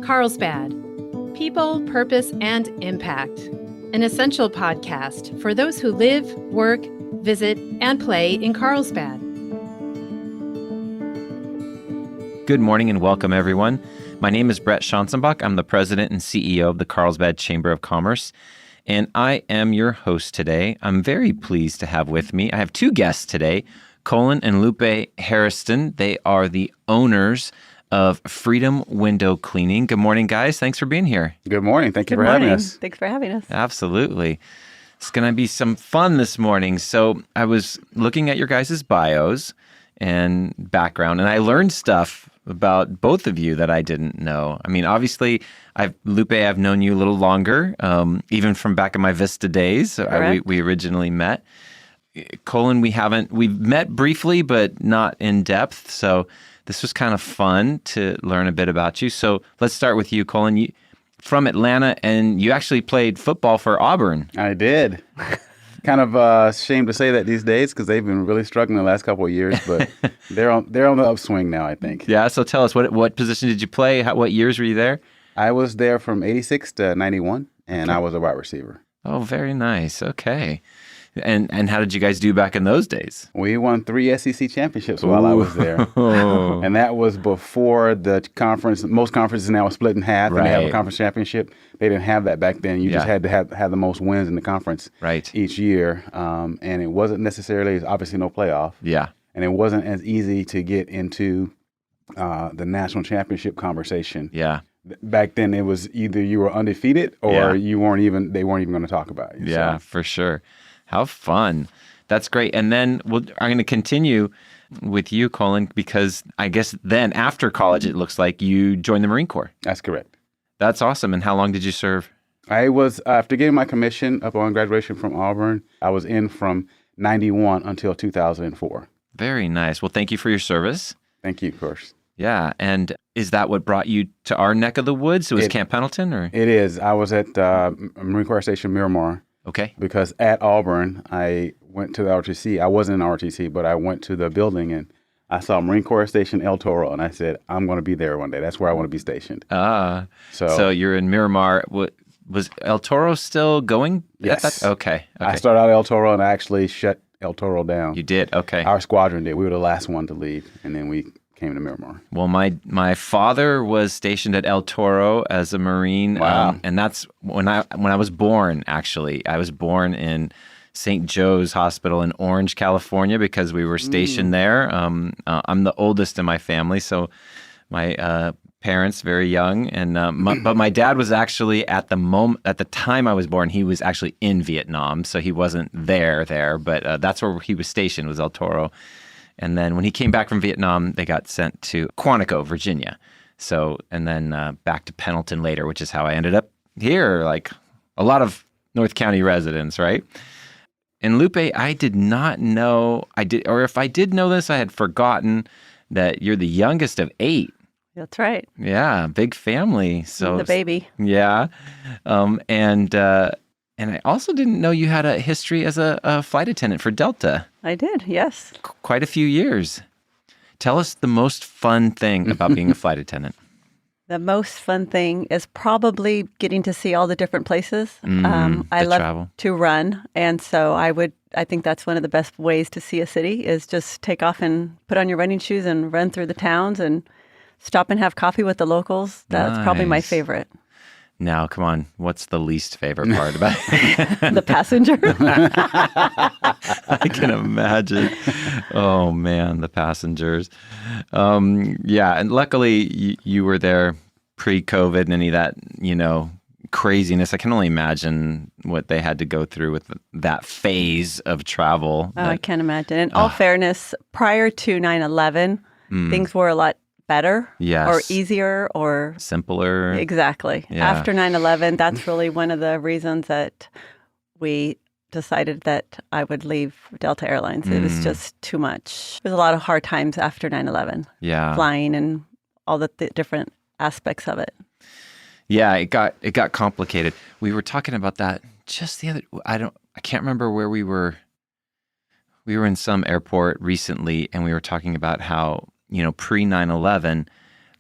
Carlsbad. People, Purpose, and Impact. An essential podcast for those who live, work, visit, and play in Carlsbad. Good morning and welcome, everyone. My name is Brett Schanzenbach. I'm the president and CEO of the Carlsbad Chamber of Commerce, and I am your host today. I'm very pleased to have with me, I have two guests today, Kolan and Lupe Hairston. They are the owners of Freedom Window Cleaning. Good morning, guys. Thanks for being here. Good morning. Thank you for having us. Thanks for having us. Absolutely. It's going to be some fun this morning. So I was looking at your guys' bios and background, and I learned stuff about both of you that I didn't know. I mean, obviously, Lupe, I've known you a little longer, even from back in my Vista days. We originally met. Kolan, we've met briefly, but not in depth. So this was kind of fun to learn a bit about you. So let's start with you, Kolan. You from Atlanta, and you actually played football for Auburn. I did. Kind of ashamed to say that these days because they've been really struggling the last couple of years, but they're on the upswing now, I think. Yeah, so tell us, what position did you play? What years were you there? I was there from 86 to 91, and I was a wide receiver. Oh, very nice. Okay. And how did you guys do back in those days? We won 3 SEC championships while I was there. And that was before the conference. Most conferences now are split in half, and they have a conference championship. They didn't have that back then. You just had to have the most wins in the conference each year. And it wasn't necessarily, obviously, no playoff. Yeah. And it wasn't as easy to get into the national championship conversation. Yeah. Back then, it was either you were undefeated or they weren't even going to talk about you. Yeah, for sure. How fun. That's great. And then I'm going to continue with you, Kolan, because I guess then after college, it looks like you joined the Marine Corps. That's correct. That's awesome. And how long did you serve? I was, after getting my commission upon graduation from Auburn, I was in from 91 until 2004. Very nice. Well, thank you for your service. Thank you, of course. Yeah. And is that what brought you to our neck of the woods? It was Camp Pendleton? Or? It is. I was at Marine Corps Station Miramar. Okay. Because at Auburn, I went to the ROTC. I wasn't in ROTC, but I went to the building and I saw Marine Corps Station El Toro, and I said, I'm going to be there one day. That's where I want to be stationed. So you're in Miramar. Was El Toro still going? Yes. Okay. I started out at El Toro, and I actually shut El Toro down. You did? Okay. Our squadron did. We were the last one to leave, and then we came to Miramar. Well, my father was stationed at El Toro as a Marine. Wow. And that's when I was born, actually. I was born in St. Joe's Hospital in Orange, California, because we were stationed there. I'm the oldest in my family, so my parents very young, and but my dad was actually at the time I was born, he was actually in Vietnam, so he wasn't there, but that's where he was stationed, was El Toro. And then when he came back from Vietnam, they got sent to Quantico, Virginia. So, and then back to Pendleton later, which is how I ended up here, like a lot of North County residents, right? And Lupe, I did not know, or if I did know this, I had forgotten that you're the youngest of 8. That's right. Yeah, big family. So the baby. Yeah. And I also didn't know you had a history as a flight attendant for Delta. I did, yes. Quite a few years. Tell us the most fun thing about being a flight attendant. The most fun thing is probably getting to see all the different places. I love travel. To run, and so I think that's one of the best ways to see a city is just take off and put on your running shoes and run through the towns and stop and have coffee with the locals. That's probably my favorite. Now, come on, what's the least favorite part about it? The passenger. I can imagine. Oh, man, the passengers. Yeah, and luckily you were there pre-COVID and any of that, craziness. I can only imagine what they had to go through with that phase of travel. I can imagine. In all fairness, prior to 9/11, things were a lot better or easier or simpler. Exactly. Yeah. After 9/11, that's really one of the reasons that we decided that I would leave Delta Airlines. It was just too much. There was a lot of hard times after 9/11. Yeah. Flying and all the different aspects of it. Yeah, it got complicated. We were talking about that just the other. I can't remember where we were. We were in some airport recently, and we were talking about how pre 9/11,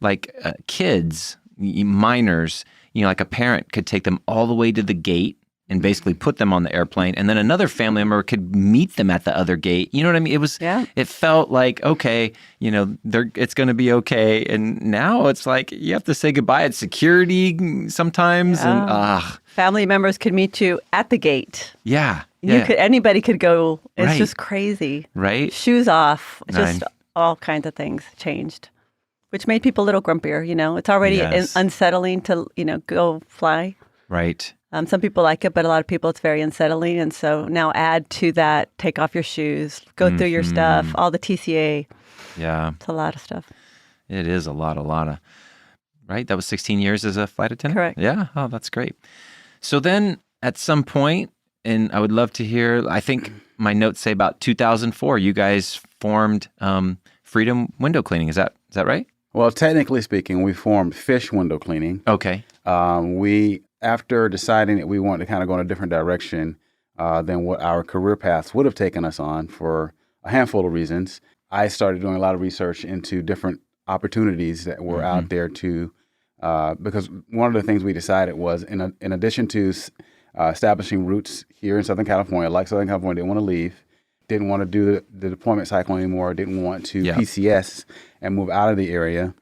like kids minors, like a parent could take them all the way to the gate and basically put them on the airplane, and then another family member could meet them at the other gate. You know what I mean? It felt like, okay, it's going to be okay. And now it's like you have to say goodbye at security sometimes, and family members could meet you at the gate. Yeah, anybody could go. It's Right. just crazy. Right? Shoes off. Just all kinds of things changed, which made people a little grumpier. It's already unsettling to go fly. Right. Some people like it, but a lot of people it's very unsettling. And so now add to that, take off your shoes, go through your stuff, all the TCA. Yeah. It's a lot of stuff. It is a lot of. Right? That was 16 years as a flight attendant? Correct. Yeah. Oh, that's great. So then at some point, and I would love to hear, I think my notes say about 2004, you guys formed Freedom Window Cleaning. Is that right? Well, technically speaking, we formed Fish Window Cleaning. Okay. After deciding that we wanted to kind of go in a different direction than what our career paths would have taken us on for a handful of reasons, I started doing a lot of research into different opportunities that were out there because one of the things we decided was in addition to establishing roots here in Southern California, didn't want to leave, didn't want to do the deployment cycle anymore, didn't want to PCS and move out of the area.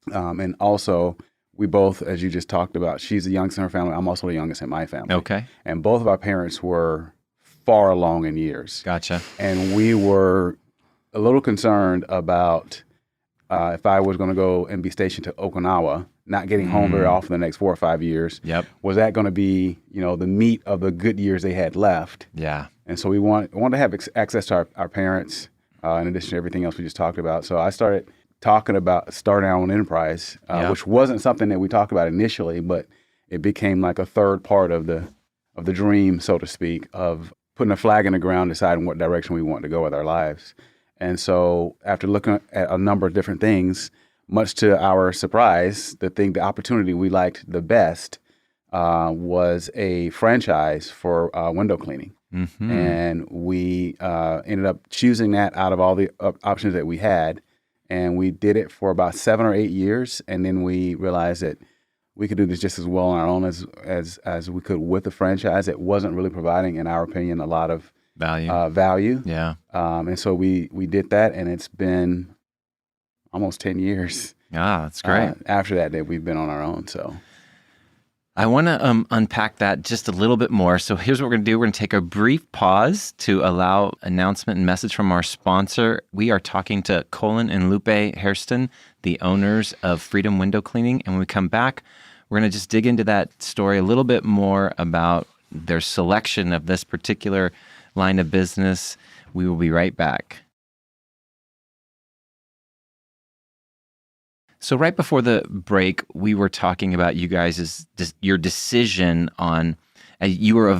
And also, we both, as you just talked about, she's the youngest in her family. I'm also the youngest in my family. Okay. And both of our parents were far along in years. Gotcha. And we were a little concerned about if I was going to go and be stationed to Okinawa, not getting home very often the next 4 or 5 years. Yep. Was that going to be, the meat of the good years they had left? Yeah. And so we wanted to have access to our parents in addition to everything else we just talked about. So I started talking about starting our own enterprise, which wasn't something that we talked about initially, but it became like a third part of the dream, so to speak, of putting a flag in the ground, deciding what direction we want to go with our lives. And so after looking at a number of different things, much to our surprise, the opportunity we liked the best was a franchise for window cleaning. Mm-hmm. And we ended up choosing that out of all the options that we had. And we did it for about 7 or 8 years, and then we realized that we could do this just as well on our own as we could with the franchise. It wasn't really providing, in our opinion, a lot of value. Yeah. And so we did that, and it's been almost 10 years. Ah, that's great. After that we've been on our own. So I want to unpack that just a little bit more. So here's what we're going to do. We're going to take a brief pause to allow announcement and message from our sponsor. We are talking to Kolan and Lupe Hairston, the owners of Freedom Window Cleaning. And when we come back, we're going to just dig into that story a little bit more about their selection of this particular line of business. We will be right back. So right before the break, we were talking about you guys' your decision on, you were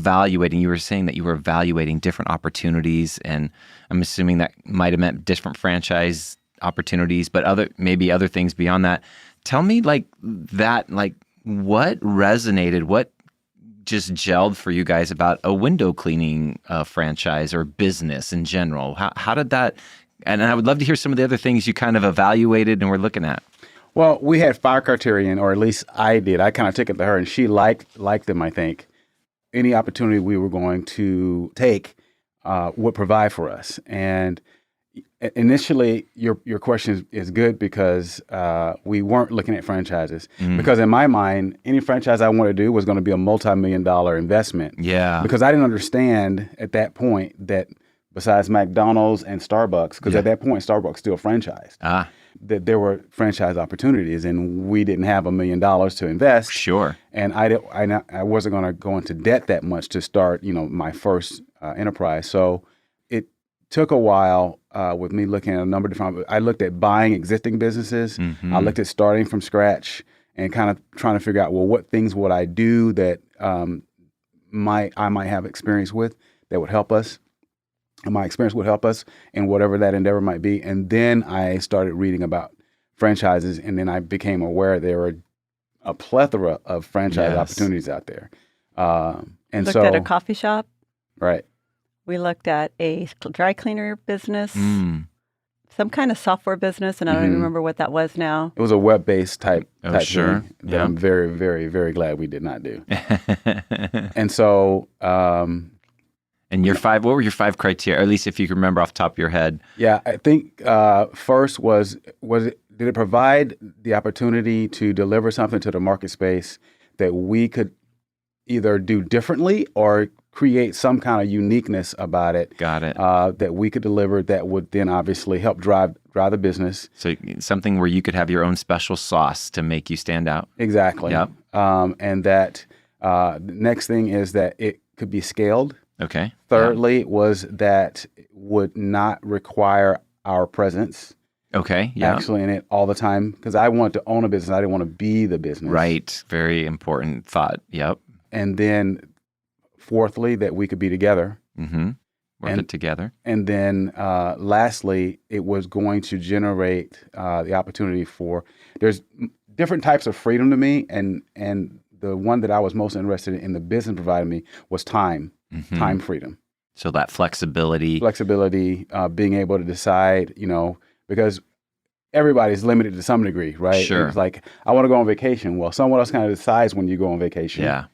saying that you were evaluating different opportunities, and I'm assuming that might have meant different franchise opportunities, but maybe other things beyond that. Tell me what resonated, what just gelled for you guys about a window cleaning franchise or business in general? How did that, and I would love to hear some of the other things you kind of evaluated and were looking at. Well, we had 5 criteria, or at least I did. I kind of took it to her, and she liked them, I think. Any opportunity we were going to take would provide for us. And initially, your question is good because we weren't looking at franchises. Because in my mind, any franchise I wanted to do was going to be a multi-million-dollar investment. Yeah. Because I didn't understand at that point that besides McDonald's and Starbucks, because at that point, Starbucks still franchised. That there were franchise opportunities, and we didn't have $1 million to invest. Sure. And I wasn't going to go into debt that much to start, my first enterprise. So it took a while with me looking at a number of different. I looked at buying existing businesses. Mm-hmm. I looked at starting from scratch and kind of trying to figure out, well, what things would I do that I might have experience with that would help us. And my experience would help us in whatever that endeavor might be. And then I started reading about franchises, and then I became aware there were a plethora of franchise opportunities out there. And looked at a coffee shop. Right. We looked at a dry cleaner business, some kind of software business, and I don't even remember what that was now. It was a web-based type sure. thing that I'm very, very, very glad we did not do. And so... and what were your 5 criteria, or at least if you can remember off the top of your head? Yeah, I think first did it provide the opportunity to deliver something to the market space that we could either do differently or create some kind of uniqueness about it. Got it. That we could deliver that would then obviously help drive the business. So something where you could have your own special sauce to make you stand out. Exactly. Yep. And that the next thing is that it could be scaled. Okay. Thirdly was that it would not require our presence. Okay. Yeah. Actually in it all the time, because I want to own a business. I didn't want to be the business. Right. Very important thought. Yep. And then fourthly, that we could be together. Mm-hmm. Work it together. And then lastly, it was going to generate the opportunity for, there's different types of freedom to me. And the one that I was most interested in the business provided me was time freedom. So that flexibility, being able to decide, because everybody's limited to some degree, right? Sure. It's like, I want to go on vacation. Well, someone else kind of decides when you go on vacation. Yeah.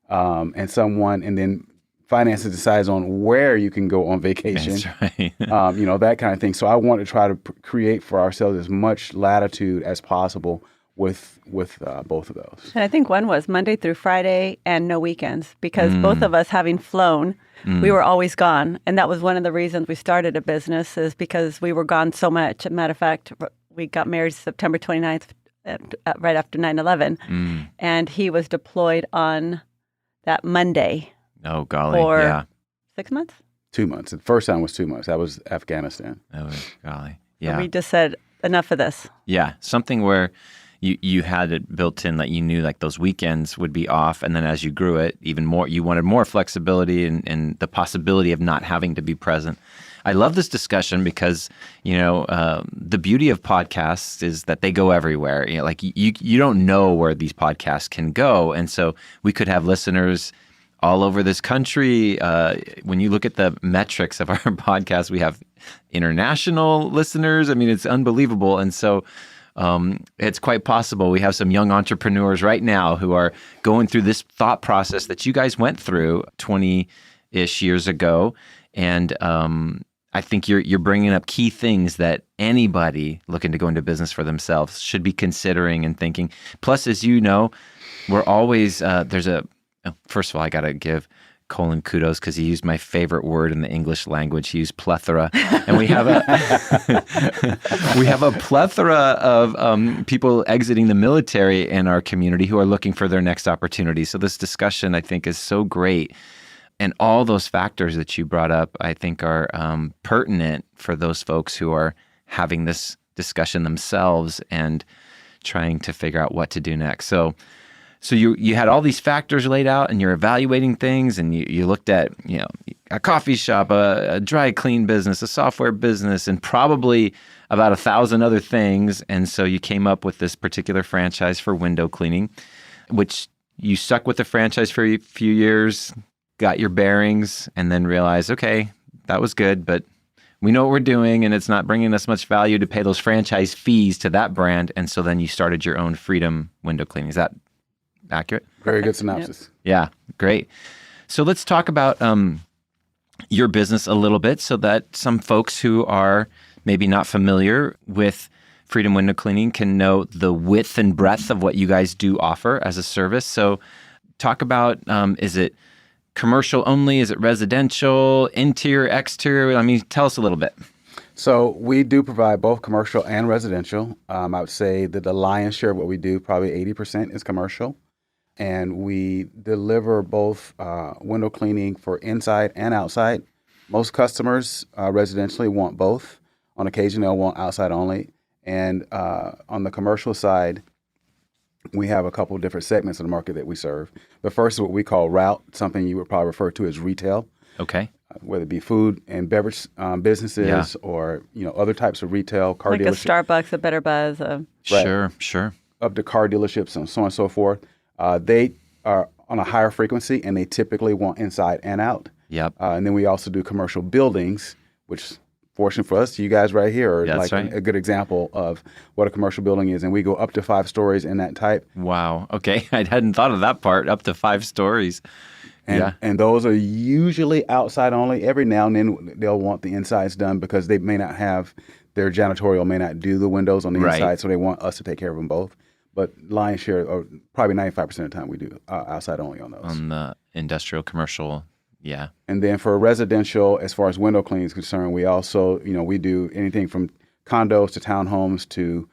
And then finances decides on where you can go on vacation. That's right. That kind of thing. So I want to try to create for ourselves as much latitude as possible with both of those. And I think one was Monday through Friday and no weekends, because both of us having flown, we were always gone. And that was one of the reasons we started a business, is because we were gone so much. As a matter of fact, we got married September 29th, right after 9/11. And he was deployed on that Monday. Oh, golly. For 6 months? 2 months. The first time was 2 months. That was Afghanistan. Oh, golly. Yeah. And we just said, enough of this. Yeah. Something where you had it built in that you knew like those weekends would be off. And then as you grew it even more, you wanted more flexibility and the possibility of not having to be present. I love this discussion because, the beauty of podcasts is that they go everywhere. Like you don't know where these podcasts can go. And so we could have listeners all over this country. When you look at the metrics of our podcast, we have international listeners. I mean, it's unbelievable. And so it's quite possible we have some young entrepreneurs right now who are going through this thought process that you guys went through 20-ish years ago. And I think you're bringing up key things that anybody looking to go into business for themselves should be considering and thinking. Plus, as you know, we're always, first of all, I got to give Kolan kudos because he used my favorite word in the English language. He used plethora. And we have a plethora of people exiting the military in our community who are looking for their next opportunity. So this discussion, I think, is so great. And all those factors that you brought up, I think, are pertinent for those folks who are having this discussion themselves and trying to figure out what to do next. So you had all these factors laid out, and you're evaluating things, and you looked at a coffee shop, a dry clean business, a software business, and probably about 1,000 other things. And so you came up with this particular franchise for window cleaning, which you stuck with the franchise for a few years, got your bearings, and then realized, okay, that was good, but we know what we're doing, and it's not bringing us much value to pay those franchise fees to that brand. And so then you started your own Freedom Window Cleaning. Is that accurate? Very good synopsis. Yeah, great. So let's talk about your business a little bit so that some folks who are maybe not familiar with Freedom Window Cleaning can know the width and breadth of what you guys do offer as a service. So talk about, is it commercial only? Is it residential, interior, exterior? I mean, tell us a little bit. So we do provide both commercial and residential. I would say that the lion's share of what we do, probably 80% is commercial. And we deliver both window cleaning for inside and outside. Most customers residentially want both. On occasion, they'll want outside only. And on the commercial side, we have a couple of different segments of the market that we serve. The first is what we call route, something you would probably refer to as retail. Okay. Whether it be food and beverage businesses or other types of retail, car like dealerships. Like a Starbucks, a Better Buzz. Sure. Up to car dealerships and so on and so forth. They are on a higher frequency, and they typically want inside and out. Yep. And then we also do commercial buildings, which fortunate for us, you guys right here are That's like right. a good example of what a commercial building is. And we go up to 5 stories in that type. Wow. Okay. I hadn't thought of that part, up to 5 stories. And those are usually outside only. Every now and then they'll want the insides done because they may not have, their janitorial may not do the windows on the inside, so they want us to take care of them both. But lion's share, or probably 95% of the time, we do outside only on those. On the industrial, commercial, yeah. And then for residential, as far as window cleaning is concerned, we also, we do anything from condos to townhomes to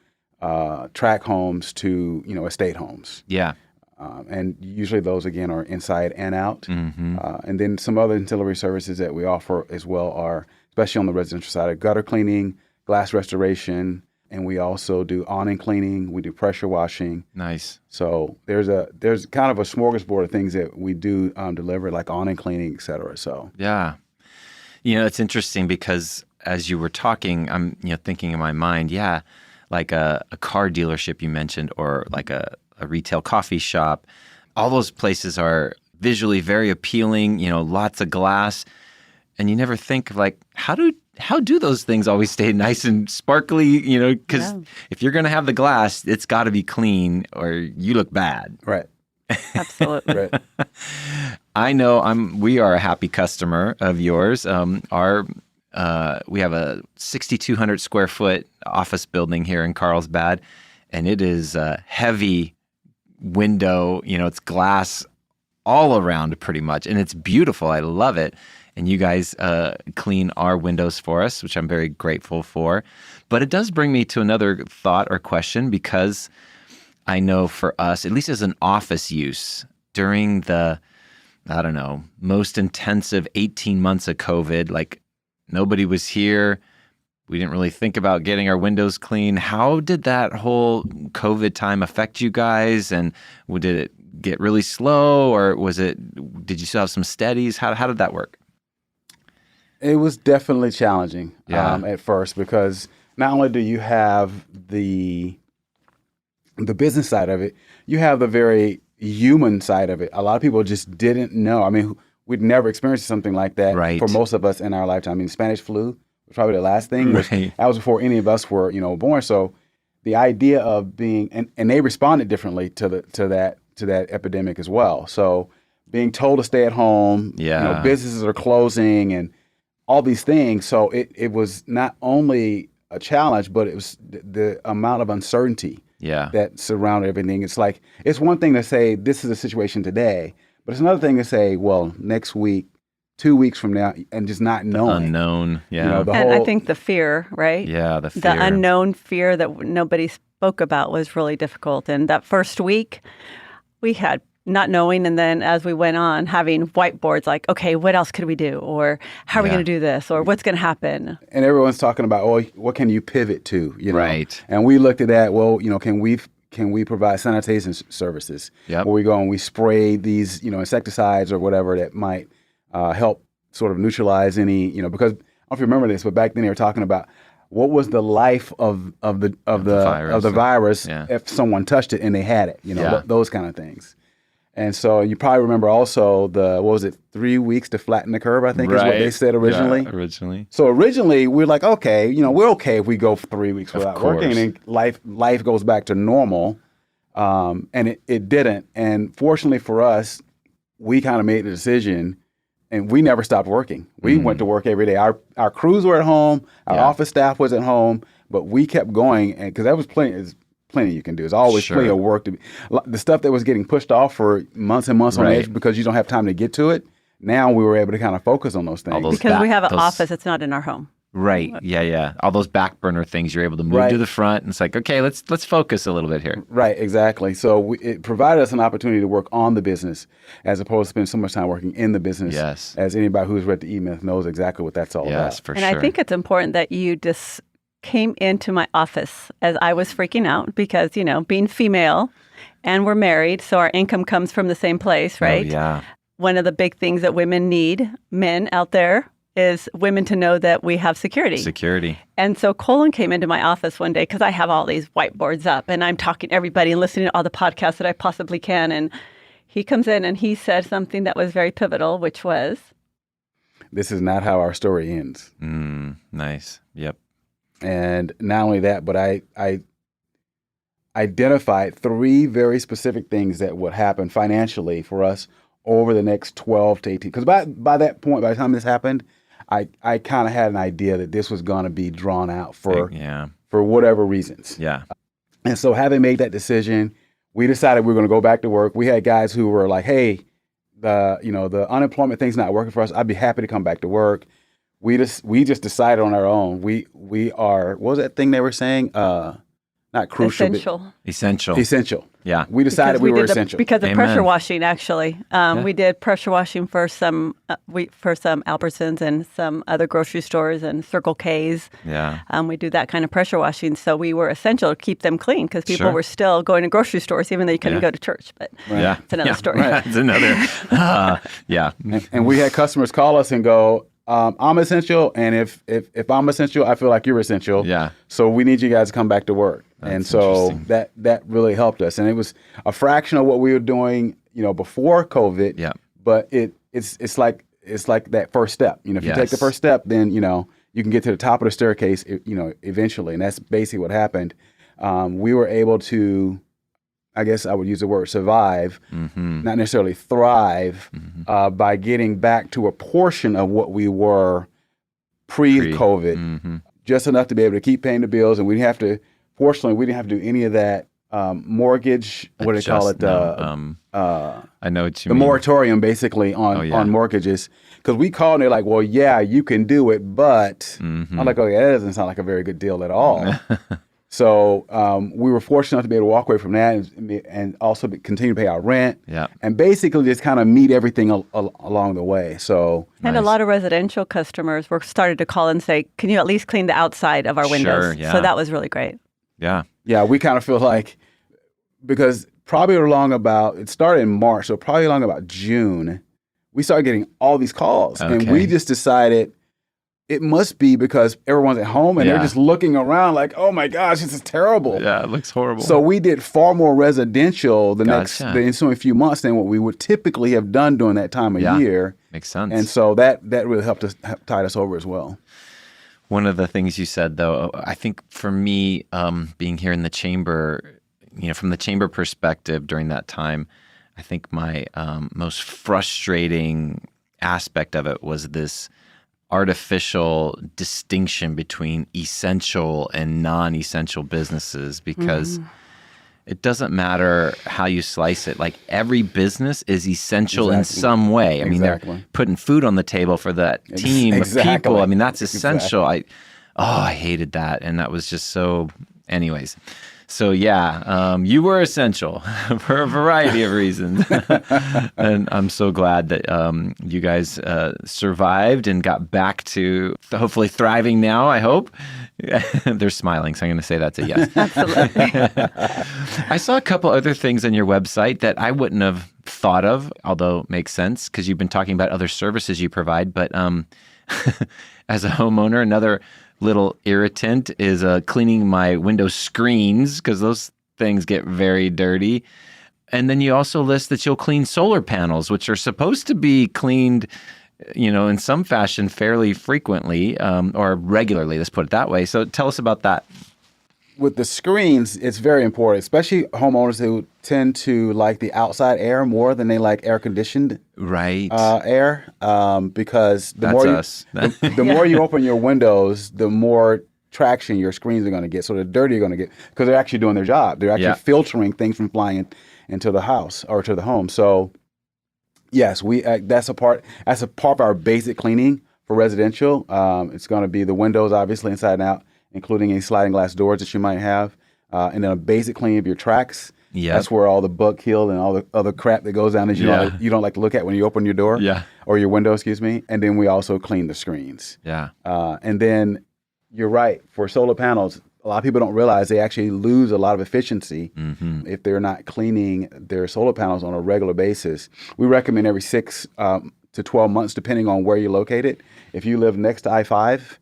tract homes to, estate homes. Yeah. And usually those, again, are inside and out. Mm-hmm. And then some other ancillary services that we offer as well are, especially on the residential side, gutter cleaning, glass restoration, and we also do awning cleaning. We do pressure washing. Nice. So there's kind of a smorgasbord of things that we do deliver, like awning cleaning, et cetera. So yeah, it's interesting because as you were talking, I'm thinking in my mind, like a car dealership you mentioned, or like a retail coffee shop. All those places are visually very appealing. Lots of glass, and you never think of like how do those things always stay nice and sparkly? Because if you're going to have the glass, it's got to be clean or you look bad. Right. Absolutely. Right. I know we are a happy customer of yours. We have a 6,200 square foot office building here in Carlsbad, and it is a heavy window. It's glass all around pretty much, and it's beautiful. I love it. And you guys clean our windows for us, which I'm very grateful for. But it does bring me to another thought or question, because I know for us, at least as an office use, during the, most intensive 18 months of COVID, like nobody was here. We didn't really think about getting our windows clean. How did that whole COVID time affect you guys? And did it get really slow, or did you still have some steadies? How did that work? It was definitely challenging at first, because not only do you have the business side of it, you have the very human side of it. A lot of people just didn't know. I mean, we'd never experienced something like that for most of us in our lifetime. I mean, Spanish flu was probably the last thing. That was before any of us were, born. So the idea of being, and they responded differently to that epidemic as well. So being told to stay at home, businesses are closing and all these things. So it was not only a challenge, but it was the amount of uncertainty that surrounded everything. It's like, it's one thing to say, this is the situation today, but it's another thing to say, well, next week, 2 weeks from now, and just not knowing. Unknown, yeah. And I think the fear, right? Yeah, the fear. The unknown fear that nobody spoke about was really difficult. And that first week, we had not knowing, and then as we went on, having whiteboards like, okay, what else could we do? Or how are we going to do this? Or what's going to happen? And everyone's talking about, what can you pivot to? Right. And we looked at that, can we provide sanitation services? Yep. Where we go and we spray these, insecticides or whatever that might help sort of neutralize any, because I don't know if you remember this, but back then they were talking about what was the life of the virus if someone touched it and they had it, those kind of things. And so you probably remember also 3 weeks to flatten the curve, I think is what they said originally. Yeah, originally. So originally we're like, okay, we're okay if we go for 3 weeks without working, and life goes back to normal. And it didn't. And fortunately for us, we kind of made the decision, and we never stopped working. We went to work every day. Our crews were at home, our office staff was at home, but we kept going, and because there was plenty you can do. There's always plenty of work to be. The stuff that was getting pushed off for months and months on edge because you don't have time to get to it. Now we were able to kind of focus on those things. Because we have an office, it's not in our home. Right. Yeah. All those back burner things you're able to move to the front, and it's like, okay, let's focus a little bit here. Right. Exactly. So it provided us an opportunity to work on the business as opposed to spending so much time working in the business. Yes. As anybody who's read the E-Myth knows exactly what that's all about. Yes, for sure. And I think it's important that you just came into my office as I was freaking out because, being female and we're married, so our income comes from the same place, right? Oh, yeah. One of the big things that women need, men out there, is women to know that we have security. Security. And so Kolan came into my office one day because I have all these whiteboards up and I'm talking to everybody and listening to all the podcasts that I possibly can. And he comes in and he said something that was very pivotal, which was, this is not how our story ends. Nice. Yep. And not only that, but I identified 3 very specific things that would happen financially for us over the next 12 to 18. Because by that point, by the time this happened, I kind of had an idea that this was going to be drawn out for whatever reasons. Yeah. And so having made that decision, we decided we were going to go back to work. We had guys who were like, hey, the unemployment thing's not working for us. I'd be happy to come back to work. We just decided on our own. We are, what was that thing they were saying? Not crucial. Essential. Yeah. We decided we were essential. Because of pressure washing, actually. We did pressure washing for some Albertsons and some other grocery stores and Circle K's. Yeah. We do that kind of pressure washing. So we were essential to keep them clean because people were still going to grocery stores even though you couldn't go to church. But it's another story. Right. It's another. And we had customers call us and go, I'm essential, and if I'm essential, I feel like you're essential. Yeah. So we need you guys to come back to work. And so that really helped us. And it was a fraction of what we were doing, before COVID. Yeah. But it's like that first step. If you take the first step, then you can get to the top of the staircase. Eventually, and that's basically what happened. We were able to, I guess I would use the word survive, not necessarily thrive, by getting back to a portion of what we were pre-COVID, just enough to be able to keep paying the bills. And fortunately, we didn't have to do any of that mortgage, what do they call it? I know what you the mean. moratorium, basically, on mortgages. Because we called and they're like, well, yeah, you can do it, but I'm like, okay, that doesn't sound like a very good deal at all. So we were fortunate enough to be able to walk away from that and also continue to pay our rent and basically just kind of meet everything along the way. So and a lot of residential customers were started to call and say, can you at least clean the outside of our windows? So that was really great. Yeah. Yeah, we kind of feel like, because probably it started in March, so probably along about June, we started getting all these calls. Okay. And we just decided it must be because everyone's at home and they're just looking around like, oh my gosh, this is terrible. Yeah, it looks horrible. So we did far more residential the ensuing few months than what we would typically have done during that time of year. Makes sense. And so that really helped tide us over as well. One of the things you said, though, I think for me, being here in the chamber, from the chamber perspective during that time, I think my most frustrating aspect of it was this artificial distinction between essential and non-essential businesses, because it doesn't matter how you slice it. Like, every business is essential in some way. I mean, they're putting food on the table for that team of people. I mean, that's essential. I hated that. And that was just so, anyways. So you were essential for a variety of reasons. And I'm so glad that you guys survived and got back to hopefully thriving now, I hope. They're smiling, so I'm going to say that's a yes. Absolutely. I saw a couple other things on your website that I wouldn't have thought of, although it makes sense because you've been talking about other services you provide. But as a homeowner, another little irritant is cleaning my window screens, because those things get very dirty. And then you also list that you'll clean solar panels, which are supposed to be cleaned, in some fashion fairly frequently, or regularly, let's put it that way. So tell us about that. With the screens, it's very important, especially homeowners who tend to like the outside air more than they like air-conditioned air, because the more you open your windows, the more traction your screens are going to get. So the dirtier you're going to get, because they're actually doing their job. They're actually filtering things from flying into the house or to the home. So yes, that's a part of our basic cleaning for residential. It's going to be the windows, obviously, inside and out, including any sliding glass doors that you might have, and then a basic cleaning of your tracks. Yeah, that's where all the bug kill and all the other crap that goes down that you don't like to look at when you open your door, or your window, excuse me. And then we also clean the screens. Yeah, and then you're right, for solar panels, a lot of people don't realize they actually lose a lot of efficiency if they're not cleaning their solar panels on a regular basis. We recommend every 6 to 12 months, depending on where you're located. If you live next to I-5,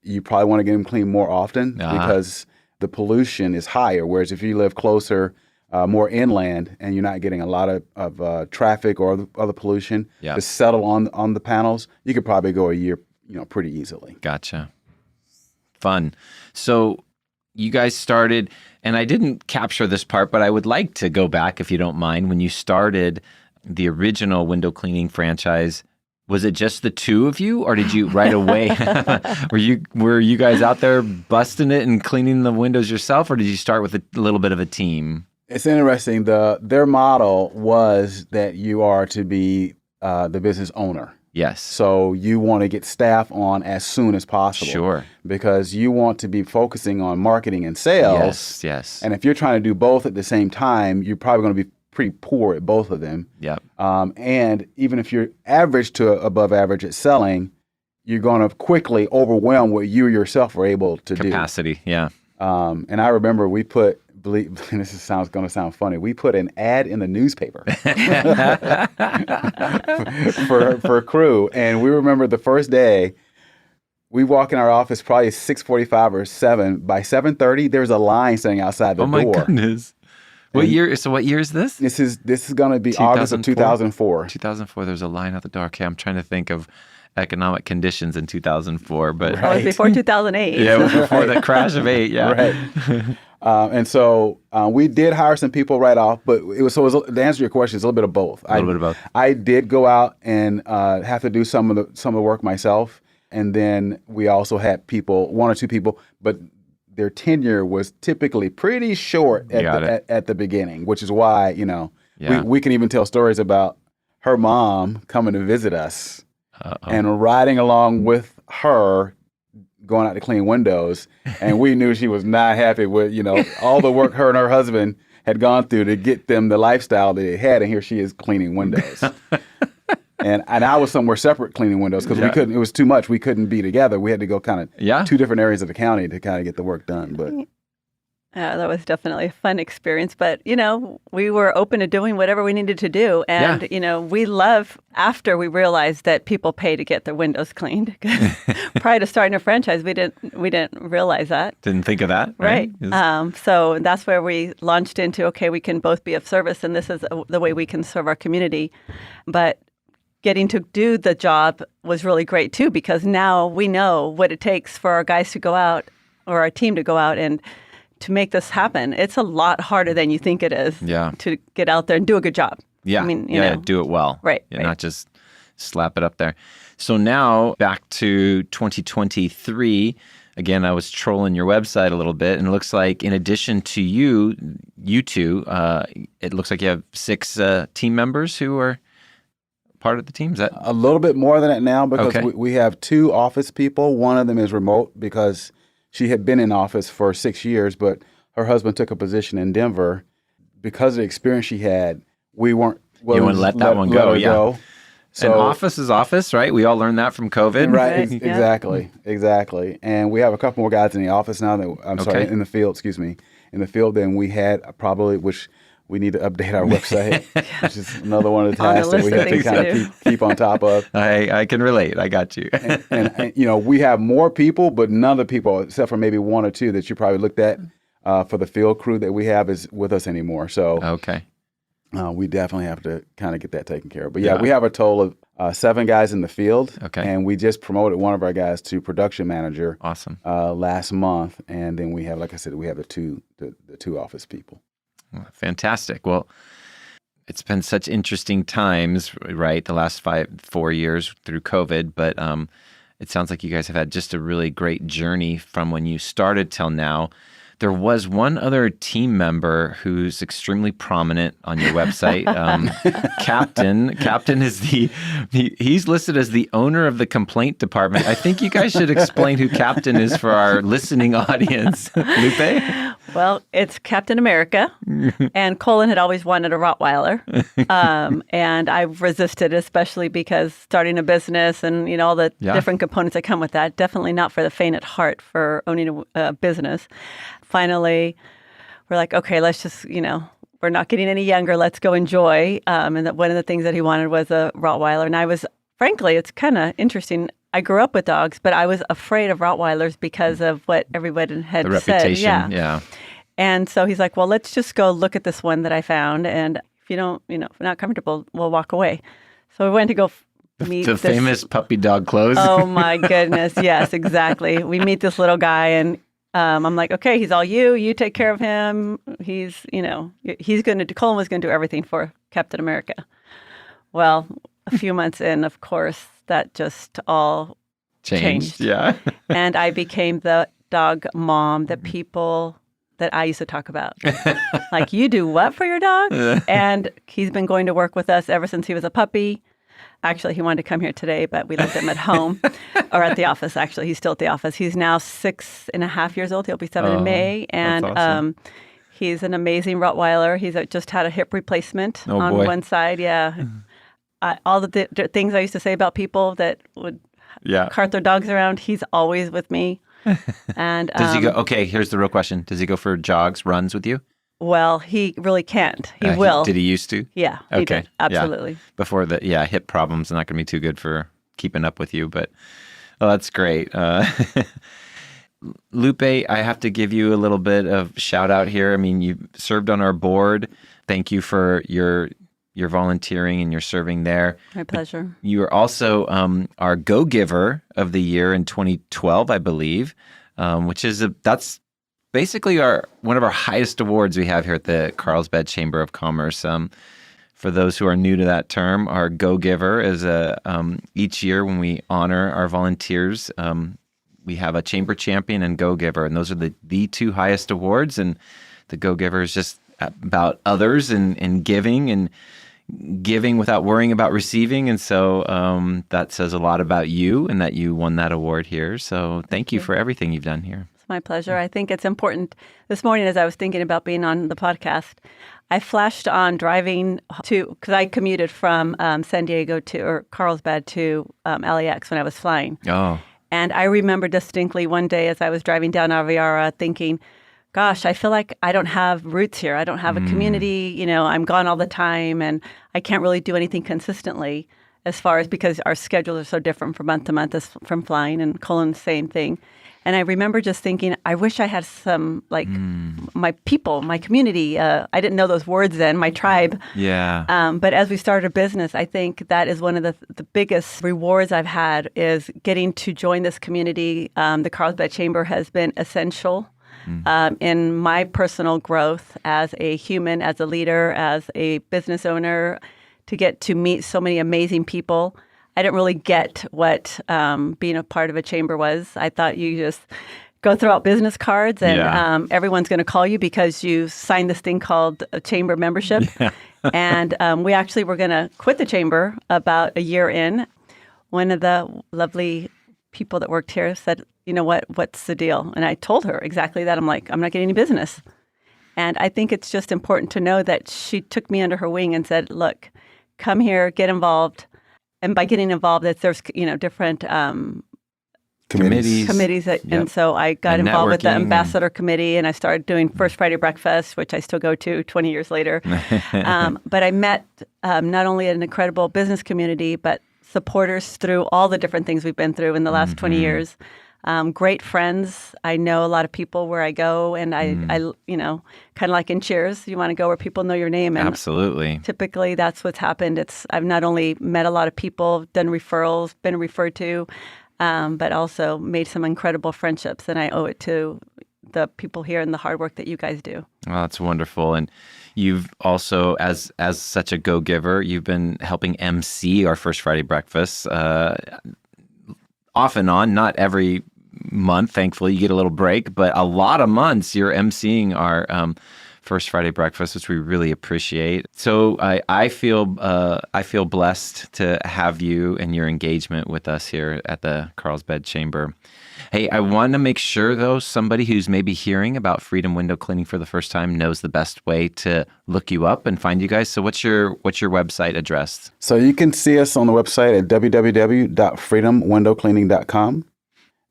you probably want to get them cleaned more often because the pollution is higher. Whereas if you live closer more inland, and you're not getting a lot of traffic or other pollution to settle on the panels, you could probably go a year, pretty easily. Gotcha. Fun. So you guys started, and I didn't capture this part, but I would like to go back, if you don't mind, when you started the original window cleaning franchise. Was it just the two of you, or did you right away? were you guys out there busting it and cleaning the windows yourself, or did you start with a little bit of a team? It's interesting. Their model was that you are to be the business owner. Yes. So you want to get staff on as soon as possible. Sure. Because you want to be focusing on marketing and sales. Yes. And if you're trying to do both at the same time, you're probably going to be pretty poor at both of them. Yep. And even if you're average to above average at selling, you're going to quickly overwhelm what you yourself were able to do. Capacity, yeah. And I remember we put, this is going to sound funny, we put an ad in the newspaper for crew. And we remember the first day, we walk in our office probably 6:45 or 7. By 7:30, there's a line sitting outside the door. Oh my goodness. What year? So what year is this? This is going to be August of 2004. 2004. There's a line out the door. Okay, I'm trying to think of economic conditions in 2004, but It was before 2008. Yeah, it was before the crash of 8. Yeah, right. And so we did hire some people right off, but it was to answer your question, it's a little bit of both. A little bit of both. I did go out and have to do some of the work myself, and then we also had people, one or two people, but their tenure was typically pretty short at the beginning, which is why, we can even tell stories about her mom coming to visit us and riding along with her, going out to clean windows. And we knew she was not happy with, all the work her and her husband had gone through to get them the lifestyle that they had. And here she is cleaning windows. And I was somewhere separate cleaning windows because we couldn't. It was too much. We couldn't be together. We had to go kind of two different areas of the county to kind of get the work done. But that was definitely a fun experience. But we were open to doing whatever we needed to do, and we love after we realized that people pay to get their windows cleaned. Prior to starting a franchise, we didn't realize that. Didn't think of that, right? So that's where we launched into we can both be of service, and this is the way we can serve our community, but getting to do the job was really great too, because now we know what it takes for our guys to go out or our team to go out and to make this happen. It's a lot harder than you think it is to get out there and do a good job. Yeah. I mean, do it well. Right. Not just slap it up there. So now back to 2023. Again, I was trolling your website a little bit, and it looks like in addition to you two, it looks like you have 6 team members who are part of the team. Is that a little bit more than that now, because we have 2 office people. One of them is remote because she had been in office for 6 years, but her husband took a position in Denver. Because of the experience she had, we weren't willing to let that one go. So, and office is office, right? We all learned that from COVID. Right, exactly. And we have a couple more guys in the office now. In the field, in the field than we had probably, which we need to update our website, which is another one of the tasks that we have to kind of keep on top of. I can relate. I got you. and we have more people, but none of the people, except for maybe 1 or 2 that you probably looked at for the field crew that we have, is with us anymore. So we definitely have to kind of get that taken care of. But we have a total of 7 guys in the field. And we just promoted one of our guys to production manager. Awesome. Last month. And then we have, like I said, we have the two office people. Fantastic. Well, it's been such interesting times, right? The last 4 years through COVID, but it sounds like you guys have had just a really great journey from when you started till now. There was one other team member who's extremely prominent on your website. Captain. Captain is he's listed as the owner of the complaint department. I think you guys should explain who Captain is for our listening audience. Lupe? Well, it's Captain America, and Kolan had always wanted a Rottweiler, and I resisted, especially because starting a business and all the different components that come with that, definitely not for the faint at heart for owning a business. Finally, we're like, okay, let's just, we're not getting any younger, let's go enjoy. And one of the things that he wanted was a Rottweiler, and I was, frankly, it's kind of interesting. I grew up with dogs, but I was afraid of Rottweilers because of what everybody had said. The reputation, yeah. And so he's like, well, let's just go look at this one that I found. And if you don't, if you're not comfortable, we'll walk away. So we went to go meet the famous puppy dog clothes. Oh, my goodness. Yes, exactly. We meet this little guy, and I'm like, okay, he's all you. You take care of him. Kolan was going to do everything for Captain America. Well, a few months in, of course, that just all changed. Yeah. And I became the dog mom that people that I used to talk about. Like, you do what for your dog? And he's been going to work with us ever since he was a puppy. Actually, he wanted to come here today, but we left him at home or at the office. Actually, he's still at the office. He's now 6.5 years old. He'll be 7 in May. And awesome. He's an amazing Rottweiler. He's just had a hip replacement on one side. Yeah. All the things I used to say about people that would cart their dogs around, he's always with me. And does he go? Okay, here's the real question: does he go for jogs, runs with you? Well, he really can't. He will. Did he used to? Yeah. Okay. He did. Absolutely. Yeah. Before the hip problems are not going to be too good for keeping up with you, but that's great. Lupe, I have to give you a little bit of shout out here. I mean, you served on our board. Thank you for your volunteering and your serving there. My pleasure. You are also our Go-Giver of the Year in 2012, I believe, which is that's basically one of our highest awards we have here at the Carlsbad Chamber of Commerce. For those who are new to that term, our Go-Giver is each year when we honor our volunteers, we have a chamber champion and Go-Giver, and those are the two highest awards. And the Go-Giver is just about others and giving without worrying about receiving. And so that says a lot about you and that you won that award here. So thank you for everything you've done here. It's my pleasure. I think it's important. This morning, as I was thinking about being on the podcast, I flashed on driving because I commuted from San Diego or Carlsbad to LAX when I was flying. Oh. And I remember distinctly one day as I was driving down Aviara thinking, gosh, I feel like I don't have roots here. I don't have a community. I'm gone all the time and I can't really do anything consistently as far as because our schedules are so different from month to month as from flying, and Kolan, same thing. And I remember just thinking, I wish I had some, my people, my community. I didn't know those words then, my tribe. Yeah. But as we started a business, I think that is one of the biggest rewards I've had is getting to join this community. The Carlsbad Chamber has been essential in my personal growth as a human, as a leader, as a business owner, to get to meet so many amazing people. I didn't really get what being a part of a chamber was. I thought you just go throw out business cards and everyone's going to call you because you signed this thing called a chamber membership. Yeah. And we actually were going to quit the chamber about a year in. One of the lovely people that worked here said, you know what's the deal? And I told her exactly that. I'm like, I'm not getting any business. And I think it's just important to know that she took me under her wing and said, look, come here, get involved. And by getting involved, there's different committees. And so I got involved with the ambassador committee, and I started doing First Friday breakfast, which I still go to 20 years later. But I met not only an incredible business community, but supporters through all the different things we've been through in the last 20 years. Great friends. I know a lot of people where I go, and I kind of like in Cheers, you want to go where people know your name. And absolutely. Typically, that's what's happened. I've not only met a lot of people, done referrals, been referred to, but also made some incredible friendships, and I owe it to the people here and the hard work that you guys do. Well, that's wonderful. And you've also, as such a go-giver, you've been helping MC our First Friday breakfast off and on, not every month. Thankfully, you get a little break, but a lot of months you're emceeing our First Friday breakfast, which we really appreciate. So I feel blessed to have you and your engagement with us here at the Carlsbad Chamber. Hey, I want to make sure, though, somebody who's maybe hearing about Freedom Window Cleaning for the first time knows the best way to look you up and find you guys. So what's your website address? So you can see us on the website at www.freedomwindowcleaning.com.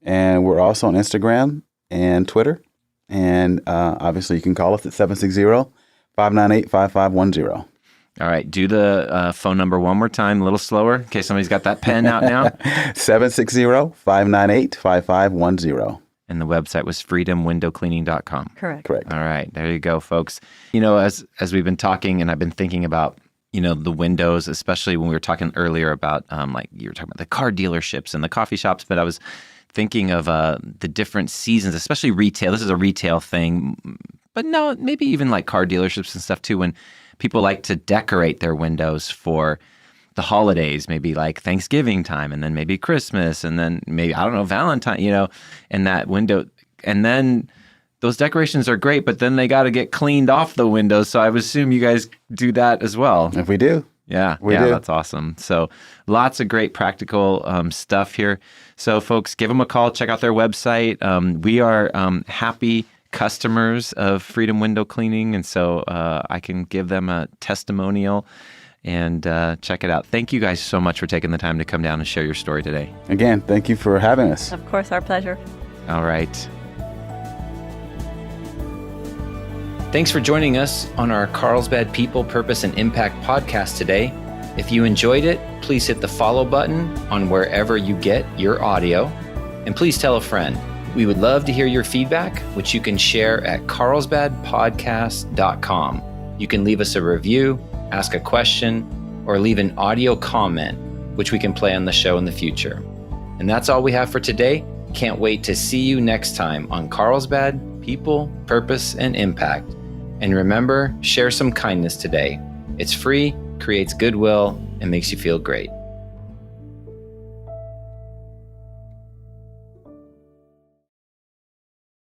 And we're also on Instagram and Twitter. And obviously, you can call us at 760-598-5510. All right. Do the phone number one more time, a little slower, in case somebody's got that pen out now. 760-598-5510. And the website was freedomwindowcleaning.com. Correct. Correct. All right. There you go, folks. As we've been talking, and I've been thinking about, the windows, especially when we were talking earlier about, like you were talking about the car dealerships and the coffee shops, but I was thinking of the different seasons, especially retail. This is a retail thing, but no, maybe even like car dealerships and stuff too, when people like to decorate their windows for the holidays, maybe like Thanksgiving time, and then maybe Christmas, and then maybe, I don't know, Valentine, and that window. And then those decorations are great, but then they got to get cleaned off the windows. So I would assume you guys do that as well. If we do. Yeah, we do. That's awesome. So lots of great practical stuff here. So folks, give them a call. Check out their website. We are happy customers of Freedom Window Cleaning, and so I can give them a testimonial and check it out. Thank you guys so much for taking the time to come down and share your story today. Again, thank you for having us. Of course, our pleasure. All right. Thanks for joining us on our Carlsbad People, Purpose, and Impact podcast today. If you enjoyed it, please hit the follow button on wherever you get your audio. And please tell a friend. We would love to hear your feedback, which you can share at carlsbadpodcast.com. You can leave us a review, ask a question, or leave an audio comment, which we can play on the show in the future. And that's all we have for today. Can't wait to see you next time on Carlsbad People, Purpose, and Impact. And remember, share some kindness today. It's free, creates goodwill, and makes you feel great.